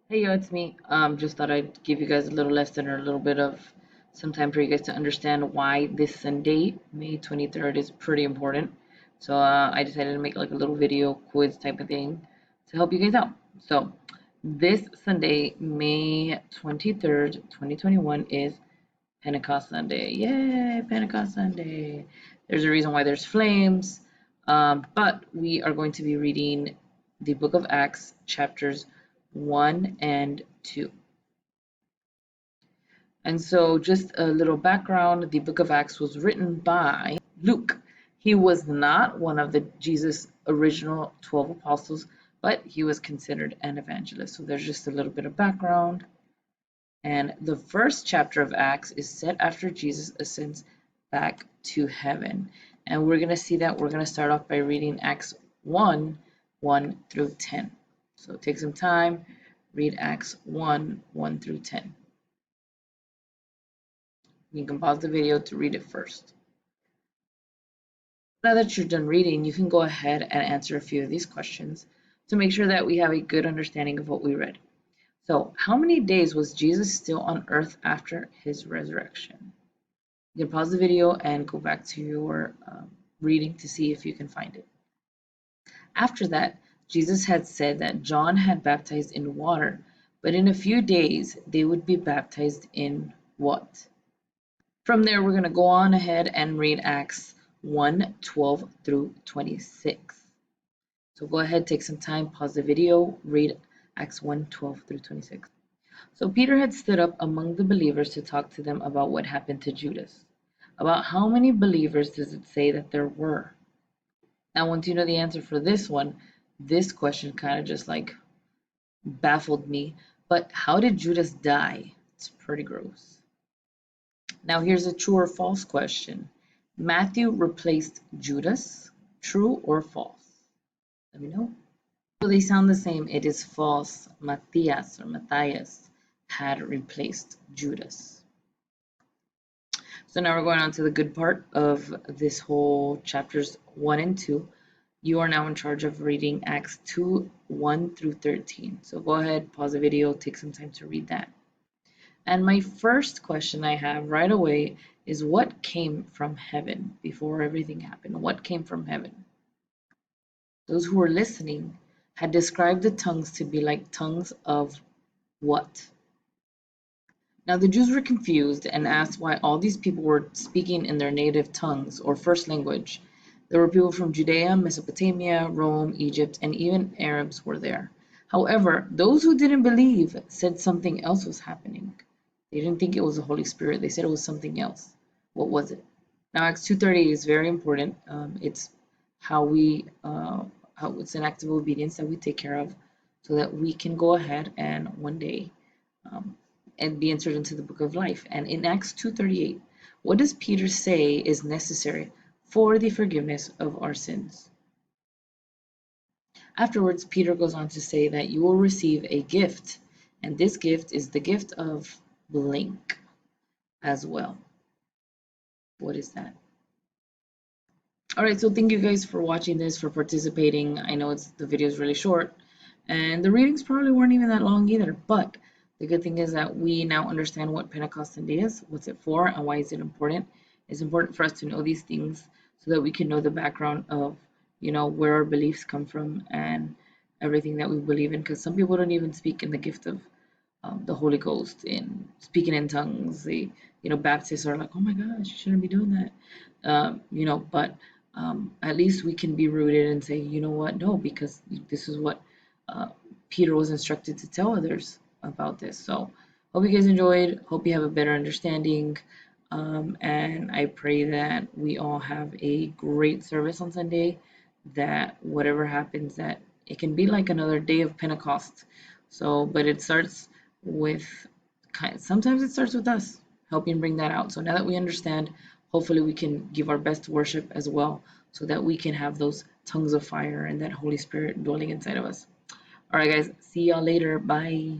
Hey yo, it's me. Just thought I'd give you guys a little lesson or a little bit of some time for you guys to understand why this Sunday, May 23rd, is pretty important. So I decided to make like a little video quiz type of thing to help you guys out. So this Sunday, May 23rd, 2021, is Pentecost Sunday. Yay, Pentecost Sunday. There's a reason why there's flames. But we are going to be reading the book of Acts, chapters 1 and 2. And so, just a little background, the book of Acts was written by Luke. He was not one of the Jesus' original 12 apostles, but he was considered an evangelist. So, there's just a little bit of background. And the first chapter of Acts is set after Jesus ascends back to heaven. And we're going to see that. We're going to start off by reading Acts 1 1 through 10. So take some time, read Acts 1 1 through 10. You can pause the video to read it first. Now that you're done reading, you can go ahead and answer a few of these questions to make sure that we have a good understanding of what we read. So, how many days was Jesus still on earth after his resurrection? You can pause the video and go back to your reading to see if you can find it. After that, Jesus had said that John had baptized in water, but in a few days they would be baptized in what? From there, we're going to go on ahead and read Acts 1 12 through 26. So go ahead, take some time, pause the video, read Acts 1 12 through 26. So Peter had stood up among the believers to talk to them about what happened to Judas. About how many believers does it say that there were? Now, once you know the answer for this one, this question kind of just like baffled me. But how did Judas die? It's pretty gross. Now, here's a true or false question. Matthew replaced Judas. True or false? Let me know. So they sound the same. It is false. Matthias had replaced Judas. So now we're going on to the good part of this whole chapters 1 and 2. You are now in charge of reading Acts 2 1 through 13. So go ahead, pause the video, take some time to read that. And my first question I have right away is what came from heaven before everything happened? What came from heaven? Those who were listening had described the tongues to be like tongues of what? Now the Jews were confused and asked why all these people were speaking in their native tongues or first language. There were people from Judea, Mesopotamia, Rome, Egypt, and even Arabs were there. However, those who didn't believe said something else was happening. They didn't think it was the Holy Spirit. They said it was something else. What was it? Now Acts 2:38 is very important. It's how it's an act of obedience that we take care of so that we can go ahead and one day and be entered into the book of life. And in Acts 2:38, what does Peter say is necessary for the forgiveness of our sins? Afterwards, Peter goes on to say that you will receive a gift, and this gift is the gift of blank as well. What is that? All right, so thank you guys for watching this, for participating. I know the video is really short, and the readings probably weren't even that long either, but the good thing is that we now understand what Pentecost Sunday is, what's it for, and why is it important. It's important for us to know these things so that we can know the background of, where our beliefs come from and everything that we believe in, because some people don't even speak in the gift of the Holy Ghost, in speaking in tongues. They, Baptists are like, oh my gosh, you shouldn't be doing that, but at least we can be rooted and say, you know what, no, because this is what Peter was instructed to tell others about this. So hope you guys enjoyed, hope you have a better understanding, and I pray that we all have a great service on Sunday, that whatever happens, that it can be like another day of Pentecost. So, but it starts with, sometimes it starts with us helping bring that out. So now that we understand, hopefully we can give our best worship as well so that we can have those tongues of fire and that Holy Spirit dwelling inside of us. All right, guys, see y'all later. Bye.